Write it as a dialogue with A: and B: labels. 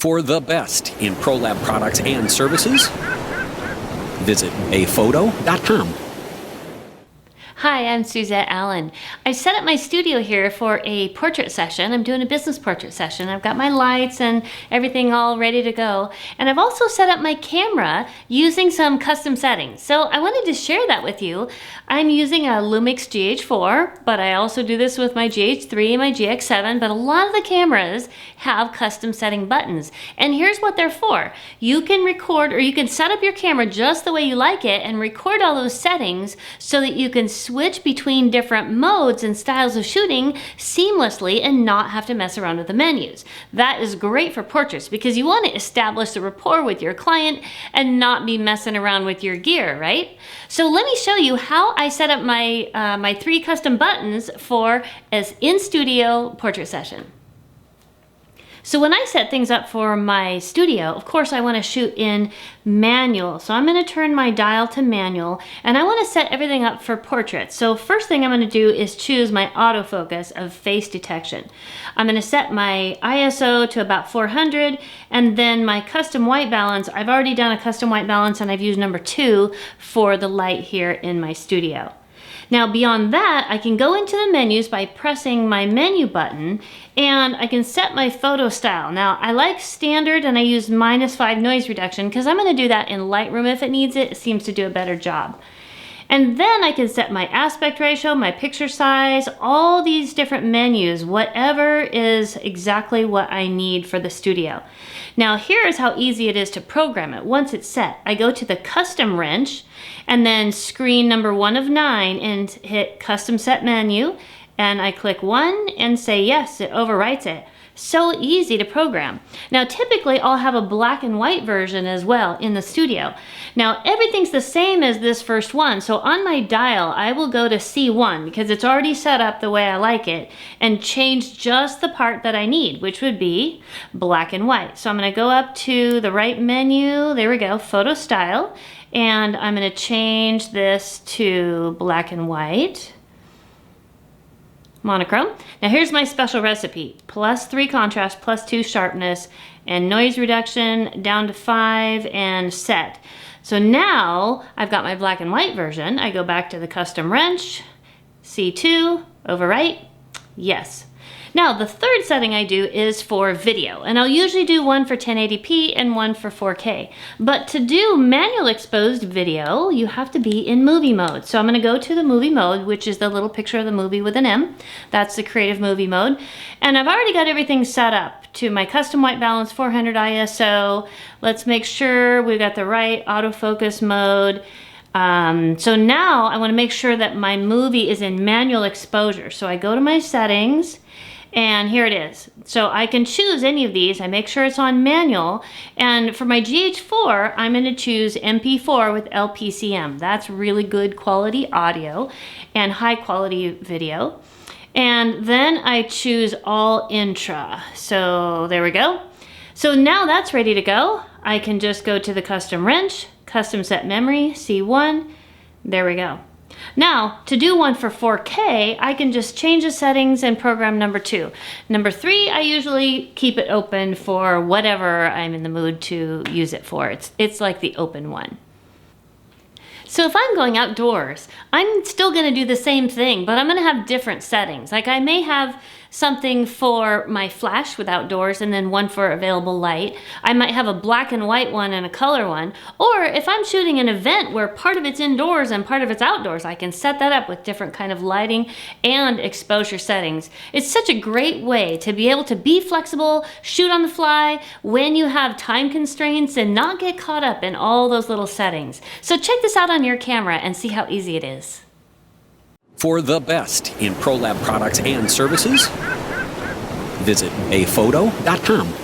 A: For the best in ProLab products and services, visit effortlessly.com.
B: Hi, I'm Suzette Allen. I set up my studio here for a portrait session. I'm doing a business portrait session. I've got my lights and everything all ready to go. And I've also set up my camera using some custom settings. So I wanted to share that with you. I'm using a Lumix GH4, but I also do this with my GH3 and my GX7, but a lot of the cameras have custom setting buttons. And here's what they're for. You can record, or you can set up your camera just the way you like it and record all those settings so that you can switch between different modes and styles of shooting seamlessly and not have to mess around with the menus. That is great for portraits because you want to establish a rapport with your client and not be messing around with your gear, right? So let me show you how I set up my, my 3 custom buttons for an in-studio portrait session. So when I set things up for my studio, of course I want to shoot in manual. So I'm going to turn my dial to manual and I want to set everything up for portrait. So first thing I'm going to do is choose my autofocus of face detection. I'm going to set my ISO to about 400 and then my custom white balance. I've already done a custom white balance and I've used number 2 for the light here in my studio. Now beyond that, I can go into the menus by pressing my menu button and I can set my photo style. Now I like standard and I use -5 noise reduction because I'm going to do that in Lightroom if it needs it. It seems to do a better job. And then I can set my aspect ratio, my picture size, all these different menus, whatever is exactly what I need for the studio. Now here's how easy it is to program it. Once it's set, I go to the custom wrench and then screen number 1 of 9 and hit custom set menu and I click 1 and say yes, it overwrites it. So easy to program. Now typically I'll have a black and white version as well in the studio. Now everything's the same as this first one, so on my dial I will go to C1 because it's already set up the way I like it and change just the part that I need, which would be black and white. So I'm going to go up to the right menu, there we go, photo style, and I'm going to change this to black and white. Monochrome. Now here's my special recipe. +3 contrast, +2 sharpness, and noise reduction down to 5 and set. So now I've got my black and white version. I go back to the custom wrench, C2, overwrite, yes. Now the third setting I do is for video, and I'll usually do one for 1080p and one for 4K. But to do manual exposed video, you have to be in movie mode. So I'm going to go to the movie mode, which is the little picture of the movie with an M. That's the creative movie mode. And I've already got everything set up to my custom white balance, 400 ISO. Let's make sure we've got the right autofocus mode. So now I want to make sure that my movie is in manual exposure. So I go to my settings, and here it is. So I can choose any of these. I make sure it's on manual. And for my GH4, I'm going to choose MP4 with LPCM. That's really good quality audio and high quality video. And then I choose all intra. So there we go. So now that's ready to go. I can just go to the custom wrench, custom set memory, C1. There we go. Now, to do one for 4K, I can just change the settings and program number 2. Number 3, I usually keep it open for whatever I'm in the mood to use it for. It's like the open one. So if I'm going outdoors, I'm still going to do the same thing, but I'm going to have different settings. Like I may have something for my flash with outdoors and then one for available light. I might have a black and white one and a color one. Or if I'm shooting an event where part of it's indoors and part of it's outdoors, I can set that up with different kind of lighting and exposure settings. It's such a great way to be able to be flexible, shoot on the fly when you have time constraints and not get caught up in all those little settings. So check this out on your camera and see how easy it is.
A: For the best in ProLab products and services, visit effortlessly.com.